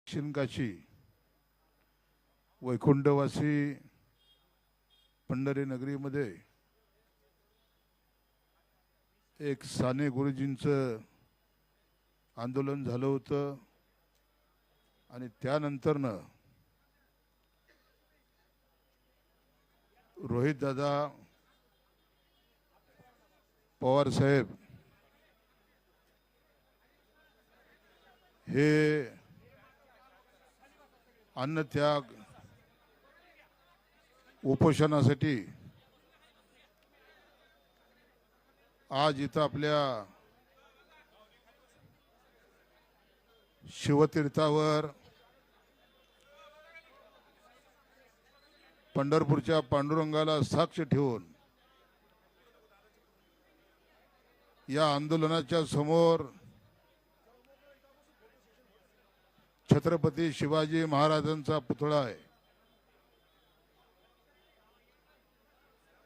दक्षिण काशी वैकुंठवासी पंढरी नगरीमध्ये एक साने गुरुजींचं आंदोलन झालं होतं आणि त्यानंतरनं रोहित दादा पवार साहेब हे अन्नत्याग उपोषणासाठी आज इथं आपल्या शिवतीर्थावर पंढरपूरच्या पांडुरंगाला साक्ष ठेवून या आंदोलनाच्या समोर छत्रपती शिवाजी महाराजांचा पुतळा आहे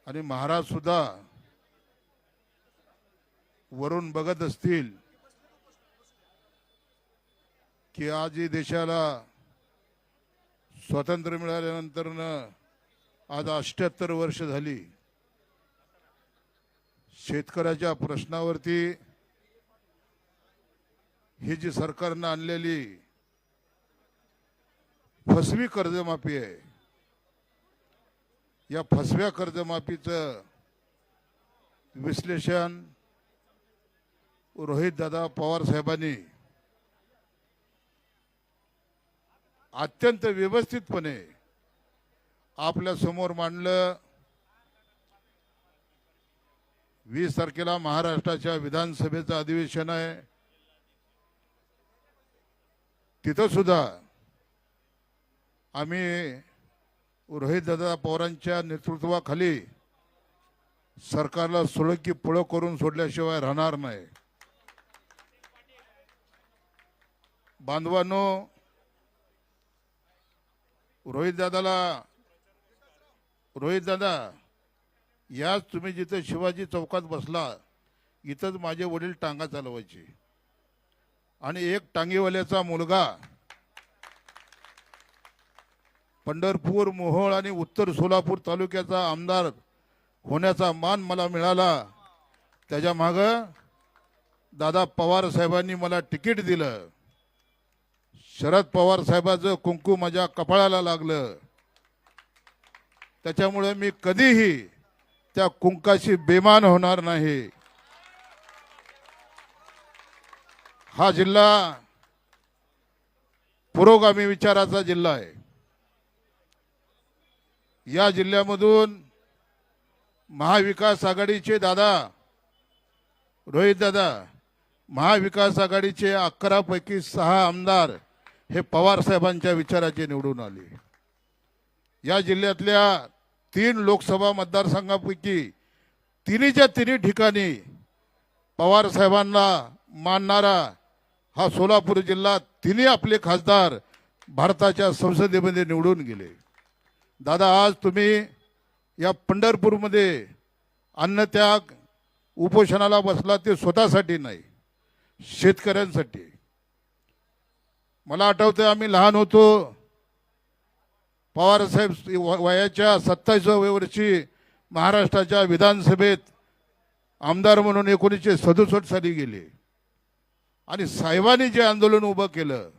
आणि महाराज सुद्धा वरून बघत असतील की आज ही देशाला स्वातंत्र्य मिळाल्यानंतर आज 78 वर्ष झाली। शेतकऱ्याच्या प्रश्नावरती ही जी सरकारने आणलेली फसवी कर्जमाफी आहे, या फसव्या कर्जमाफीचं विश्लेषण रोहित दादा पवार साहेबांनी अत्यंत व्यवस्थितपणे आपल्या समोर मांडलं। 20 तारखेला महाराष्ट्राच्या विधानसभेचं अधिवेशन आहे, तिथं सुद्धा आम्ही रोहित दादा पवारांच्या नेतृत्वाखाली सरकारला सुळकी पुळं करून सोडल्याशिवाय राहणार नाही। बांधवांनो, रोहित दादा याच तुम्ही जिथे शिवाजी चौकात बसला इथंच माझे वडील टांगा चालवायचे आणि एक टांगेवाल्याचा मुलगा पंढरपूर, मोहोळ आणि उत्तर सोलापूर तालुक्याचा आमदार होण्याचा मान मला मिळाला। त्याच्या मागे दादा पवार साहेबांनी मला तिकीट दिलं। शरद पवार साहेबांचं कुंकू माझ्या कपाळाला लागलं, त्याच्यामुळे मी कधीही त्या कुंकाशी बेमान होणार नाही। हा जिल्हा पुरोगामी विचाराचा जिल्हा आहे। या जिल्ह्यामधून महाविकास आघाडीचे दादा रोहित दादा, महाविकास आघाडीचे 11 पैकी 6 आमदार हे पवार साहेबांच्या विचाराचे निवडून आले। या जिल्ह्यातल्या 3 लोकसभा मतदारसंघापैकी तिन्हीच्या तिन्ही ठिकाणी पवार साहेबांना मानणारा हा सोलापूर जिल्हा, तिन्ही आपले खासदार भारताच्या संसदेमध्ये निवडून गेले। दादा, आज तुम्ही या पंढरपूरमध्ये अन्नत्याग उपोषणाला बसला, ते स्वतःसाठी नाही, शेतकऱ्यांसाठी। मला आठवतं आम्ही लहान होतो, पवार साहेब वयाच्या 27व्या वर्षी महाराष्ट्राच्या विधानसभेत आमदार म्हणून 1967 साली गेले आणि साहेबांनी जे आंदोलन उभं केलं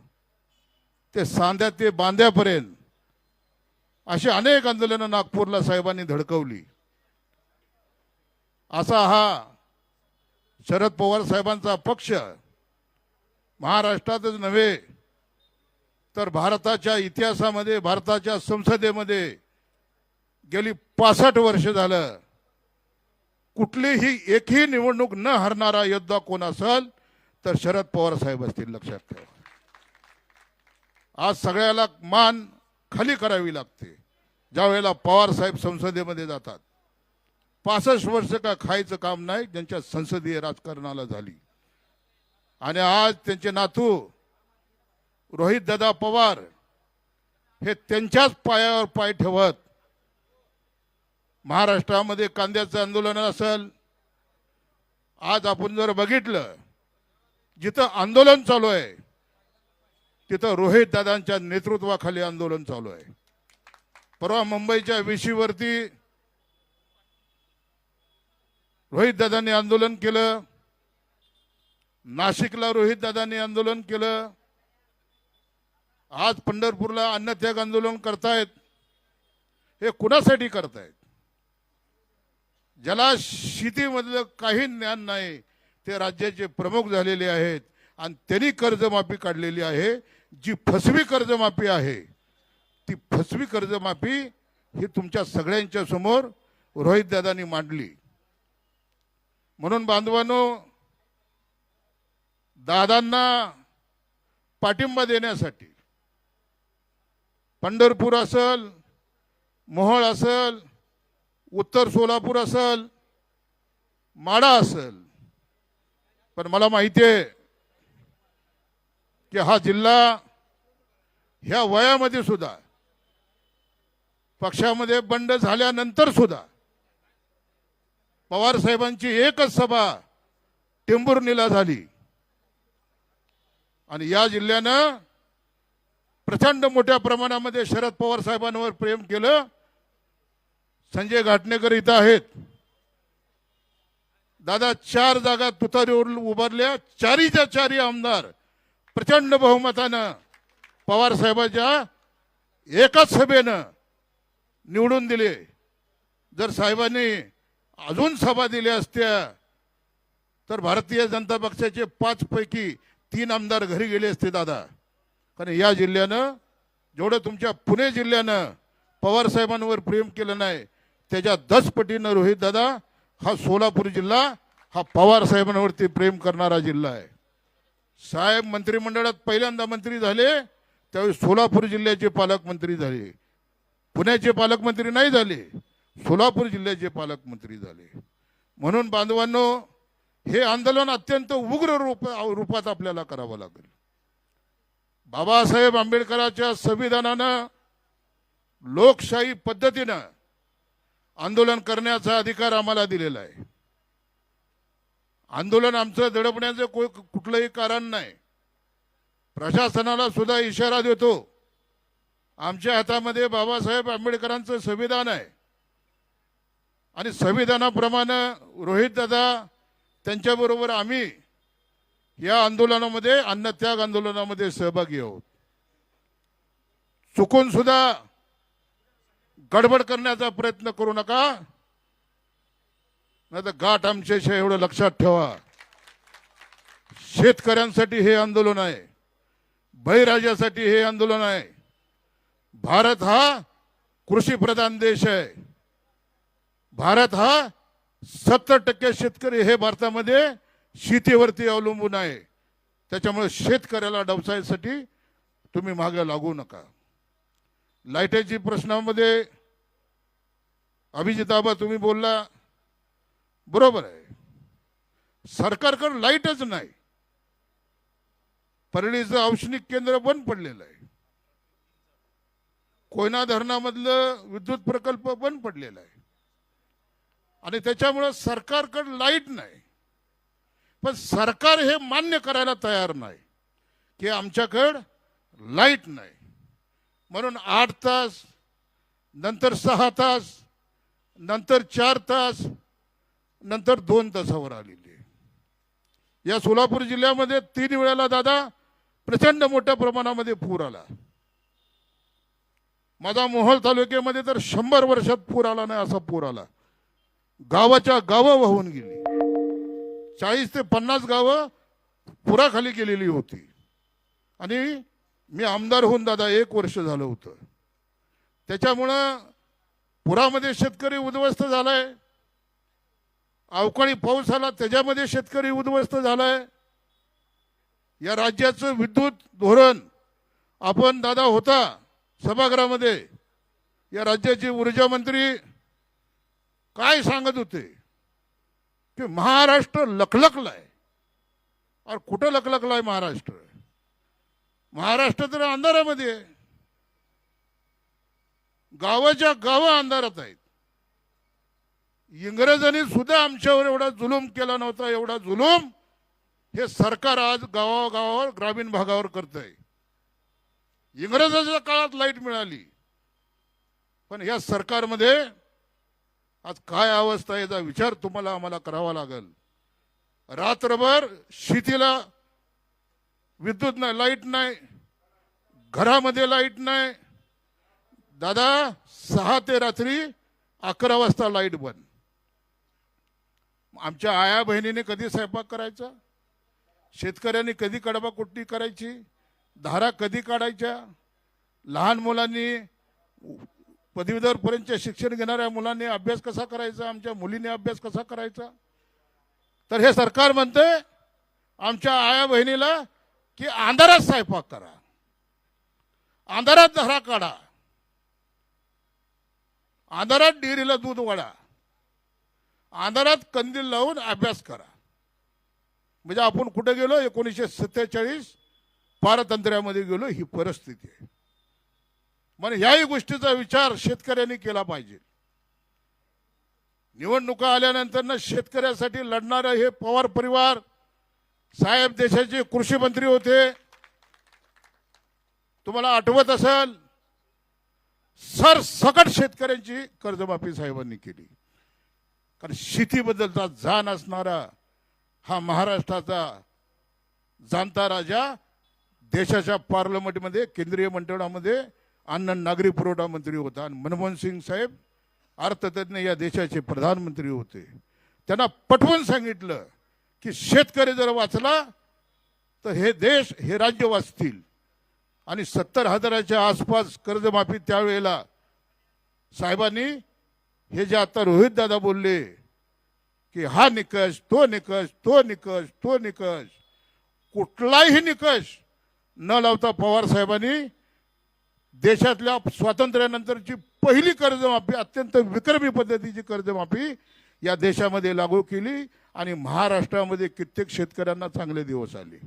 ते सांध्या ते बांध्यापर्यंत अशी अनेक आंदोलनं नागपूरला साहेबांनी धडकवली। असा हा शरद पवार साहेबांचा पक्ष महाराष्ट्रातच नव्हे तर भारताच्या इतिहासामध्ये, भारताच्या संसदेमध्ये गेली 65 वर्ष झालं कुठलीही एकही निवडणूक न हरणारा योद्धा कोण असेल तर शरद पवार साहेब असतील, लक्षात ठेवा। आज सगळ्याला मान खाली करावी लागते ज्या वेळेला पवार साहेब संसदेमध्ये जातात। 65 वर्ष का खायचं काम नाही ज्यांच्या संसदीय राजकारणाला झाली। आणि आज त्यांचे नातू रोहित दादा पवार हे त्यांच्याच पायावर पाय ठेवत महाराष्ट्रामध्ये कांद्याचं आंदोलन असेल, आज आपण जर बघितलं जिथं आंदोलन चालू आहे तिथं रोहित दादांच्या नेतृत्वाखाली आंदोलन चालू आहे. परवा मुंबईच्या वेशीवरती रोहित दादांनी आंदोलन केलं, नाशिकला रोहित दादांनी आंदोलन केलं, आज पंढरपूरला अन्नत्याग आंदोलन करतायत. हे कुणासाठी करतायत? ज्याला शेतीमधलं काही ज्ञान नाही ते राज्याचे प्रमुख झालेले आहेत आणि त्यांनी कर्जमाफी काढलेली आहे. जी फसवी कर्जमाफी आहे ती फसवी कर्जमाफी ही तुमच्या सगळ्यांच्या समोर रोहित दादांनी मांडली. म्हणून बांधवांनो, दादांना पाठिंबा देण्यासाठी पंढरपूर असेल, मोहोळ असेल, उत्तर सोलापूर असेल, माढा असेल, पण मला माहिती आहे की हा जिल्हा ह्या वयामध्ये सुद्धा पक्षामध्ये बंड झाल्यानंतर सुद्धा पवार साहेबांची एकच सभा टेंभुर्णीला झाली आणि या जिल्ह्यानं प्रचंड मोठ्या प्रमाणामध्ये शरद पवार साहेबांवर प्रेम केलं. संजय घाटणेकर इथं आहेत. दादा 4 जागा तुतारीवर उभारल्या, चारीच्या चारी आमदार प्रचंड बहुमतानं पवार साहेबांच्या एकाच सभेनं निवडून दिले. जर साहेबांनी अजून सभा दिल्या असत्या तर भारतीय जनता पक्षाचे 5 पैकी 3 आमदार घरी गेले असते दादा. कारण या जिल्ह्यानं जेवढं तुमच्या पुणे जिल्ह्यानं पवार साहेबांवर प्रेम केलं नाही त्याच्या 10 पटीनं रोहित दादा हा सोलापूर जिल्हा हा पवार साहेबांवरती प्रेम करणारा जिल्हा आहे. साहेब मंत्रिमंडळात पहिल्यांदा मंत्री झाले त्यावेळी सोलापूर जिल्ह्याचे पालकमंत्री झाले. पुण्याचे पालकमंत्री नाही झाले, सोलापूर जिल्ह्याचे पालकमंत्री झाले. म्हणून बांधवांनो, हे आंदोलन अत्यंत उग्र रूपात आपल्याला करावं लागेल. बाबासाहेब आंबेडकरांच्या संविधानानं लोकशाही पद्धतीनं आंदोलन करण्याचा अधिकार आम्हाला दिलेला आहे. आंदोलन आमचं दडपण्याचं कुठलंही कारण नाही. प्रशासनाला सुद्धा इशारा देतो, आमच्या हातामध्ये बाबासाहेब आंबेडकरांचं संविधान आहे आणि संविधानाप्रमाणे रोहित दादा त्यांच्याबरोबर आम्ही या आंदोलनामध्ये अन्नत्याग आंदोलनामध्ये सहभागी आहोत. चुकून सुद्धा गडबड करण्याचा प्रयत्न करू नका, नाही तर गाठ आमच्याशी. एवढं लक्षात ठेवा, शेतकऱ्यांसाठी हे आंदोलन आहे, बळीराजासाठी हे आंदोलन आहे. भारत हा कृषी प्रधान देश आहे. भारत हा 70% शेतकरी हे भारतामध्ये शेतीवरती अवलंबून आहे. त्याच्यामुळे शेतकऱ्याला डवसायसाठी तुम्ही मागे लागू नका. लाईटीच्या प्रश्नामध्ये अभिजिताबा तुम्ही बोलला, बरोबर आहे. सरकारकडे लाईटच नाही. परळीचं औष्णिक केंद्र बंद पडलेलं आहे. कोयना धरणामधलं विद्युत प्रकल्प बंद पडलेला आहे आणि त्याच्यामुळे सरकारकडे लाईट नाही. पण सरकार हे मान्य करायला तयार नाही की आमच्याकडे लाईट नाही. म्हणून 8 तास, नंतर 6 तास, नंतर 4 तास, नंतर 2 तासावर आलेली आहे. या सोलापूर जिल्ह्यामध्ये 3 वेळेला दादा प्रचंड मोठ्या प्रमाणामध्ये पूर आला. माझा मोहोळ तालुक्यामध्ये तर 100 वर्षात पूर आला नाही असा पूर आला. गावाच्या गावं वाहून गेली. 40 ते 50 गावं पुराखाली गेलेली होती. आणि मी आमदार होऊन दादा 1 वर्ष झालं होतं. त्याच्यामुळं पुरामध्ये शेतकरी उद्ध्वस्त झालाय. अवकाळी पाऊस आला त्याच्यामध्ये शेतकरी उद्ध्वस्त झालाय. या राज्याचं विद्युत धोरण आपण दादा होता सभागृहामध्ये, या राज्याचे ऊर्जा मंत्री काय सांगत होते की महाराष्ट्र लखलखलाय. और कुठं लखलखलाय महाराष्ट्र? महाराष्ट्र तर अंधारामध्ये आहे. गावाच्या गावं अंधारात आहेत. इंग्रजांनी सुद्धा आमच्यावर एवढा जुलूम केला नव्हता. एवढा जुलूम हे सरकार आज गावागावावर ग्रामीण भागावर करतंय. इंग्रजाच्या काळात लाईट मिळाली, पण या सरकारमध्ये आज काय अवस्था आहे याचा विचार तुम्हाला आम्हाला करावा लागेल. रात्रभर शेतीला विद्युत नाही, लाईट नाही, घरामध्ये लाईट नाही. दादा 6 ते रात्री 11 वाजता लाईट बंद. आमच्या आया बहिणीने कधी स्वयंपाक करायचा, शेतकऱ्यांनी कधी कडबा कुट्टी करायची, धारा कधी काढायच्या, लहान मुलांनी पदवीधर पर्यंतचे शिक्षण घेणाऱ्या मुलांनी अभ्यास कसा करायचा, आमच्या मुलीने अभ्यास कसा करायचा. तर हे सरकार म्हणते आमच्या आया बहिणीला की अंधारात स्वयंपाक करा, अंधारात धारा काढा, अंधारात डेअरीला दूध वाढा, अंधारात कंदील लावून अभ्यास करा. म्हणजे आपण कुठे गेलो, 1947 पारतंत्र्यामध्ये गेलो, ही परिस्थिती आहे. म्हणजे याही गोष्टीचा विचार शेतकऱ्यांनी केला पाहिजे. निवडणुका आल्यानंतर ना शेतकऱ्यासाठी लढणारे हे पवार परिवार साहेब देशाचे कृषी मंत्री होते. तुम्हाला आठवत असेल, सरसकट शेतकऱ्यांची कर्जमाफी साहेबांनी केली. कारण शेतीबद्दलचा जाण असणारा हा महाराष्ट्राचा जाणता राजा देशाच्या पार्लमेंटमध्ये, केंद्रीय मंत्रिमंडळामध्ये अन्न नागरी पुरवठा मंत्री होता. आणि मनमोहन सिंग साहेब अर्थतज्ञ या देशाचे प्रधानमंत्री होते. त्यांना पटवून सांगितलं की शेतकरी जर वाचला तर हे देश, हे राज्य वाचतील. आणि 70,000च्या आसपास कर्जमाफी त्यावेळेला साहेबांनी, हे जे आता रोहित दादा बोलले की हा निकष, तो निकष, तो निकष, तो निकष, कुठलाही निकष न लावता पवार साहेबांनी देशातल्या स्वातंत्र्यानंतरची पहिली कर्जमाफी, अत्यंत विक्रमी पद्धतीची कर्जमाफी या देशामध्ये लागू केली. आणि महाराष्ट्रामध्ये कित्येक शेतकऱ्यांना चांगले दिवस आले.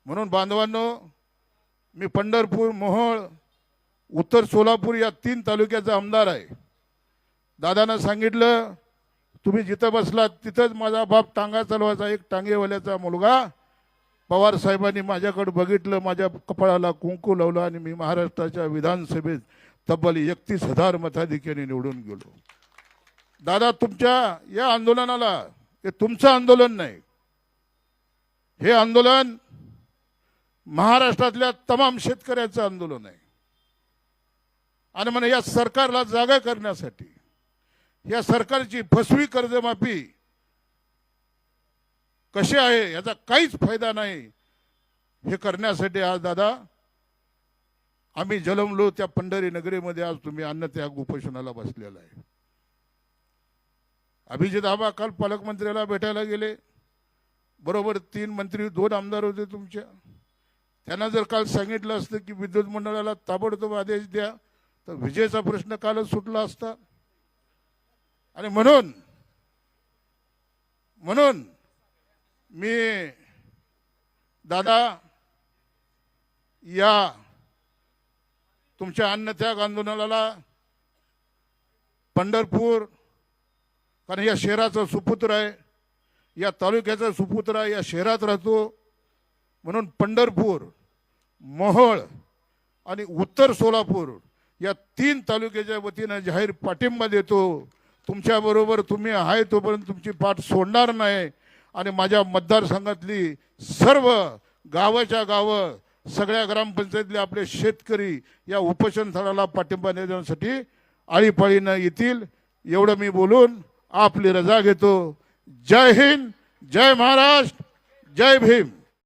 म्हणून बांधवांनो, मी पंढरपूर, मोहोळ, उत्तर सोलापूर या 3 तालुक्याचा आमदार आहे. दादांना सांगितलं, तुम्ही जिथं बसलात तिथंच माझा बाप टांगा चालवायचा, एक टांगेवाल्याचा मुलगा. पवार साहेबांनी माझ्याकडे बघितलं, माझ्या कपाळाला कुंकू लावलं आणि मी महाराष्ट्राच्या विधानसभेत तब्बल 31,000 मताधिक्याने निवडून गेलो. दादा, तुमच्या या आंदोलनाला, हे तुमचं आंदोलन नाही, हे आंदोलन महाराष्ट्रातल्या तमाम शेतकऱ्याचं आंदोलन आहे. आणि म्हणे या सरकारला जागा करण्यासाठी, या सरकारची फसवी कर्जमाफी कशी आहे याचा काहीच फायदा नाही, हे करण्यासाठी आज दादा आम्ही जलमलो त्या पंढरी नगरीमध्ये आज तुम्ही अन्नत्याग उपोषणाला बसलेला आहे. अभिजित आबा काल पालकमंत्र्याला भेटायला गेले, बरोबर 3 मंत्री 2 आमदार होते तुमच्या. त्यांना जर काल सांगितलं असतं की विद्युत मंडळाला ताबडतोब आदेश द्या, तर विजेचा प्रश्न कालच सुटला असता. आणि म्हणून मी दादा या तुमच्या अन्नत्याग आंदोलनाला पंढरपूर, कारण या शहराचा सुपुत्र आहे, या तालुक्याचा सुपुत्र आहे, या शहरात राहतो, म्हणून पंढरपूर, मोहोळ आणि उत्तर सोलापूर या 3 तालुक्याच्या वतीनं जाहीर पाठिंबा देतो. तुमच्याबरोबर तुम्ही आहे तोपर्यंत तुमची पाठ सोडणार नाही. आणि माझ्या मतदारसंघातली सर्व गावाच्या गावं, सगळ्या ग्रामपंचायतले आपले शेतकरी या उपोषण स्थळाला पाठिंबा देण्यासाठी आळीपाळीनं येतील. एवढं मी बोलून आपली रजा घेतो. जय हिंद, जय महाराष्ट्र, जय भीम.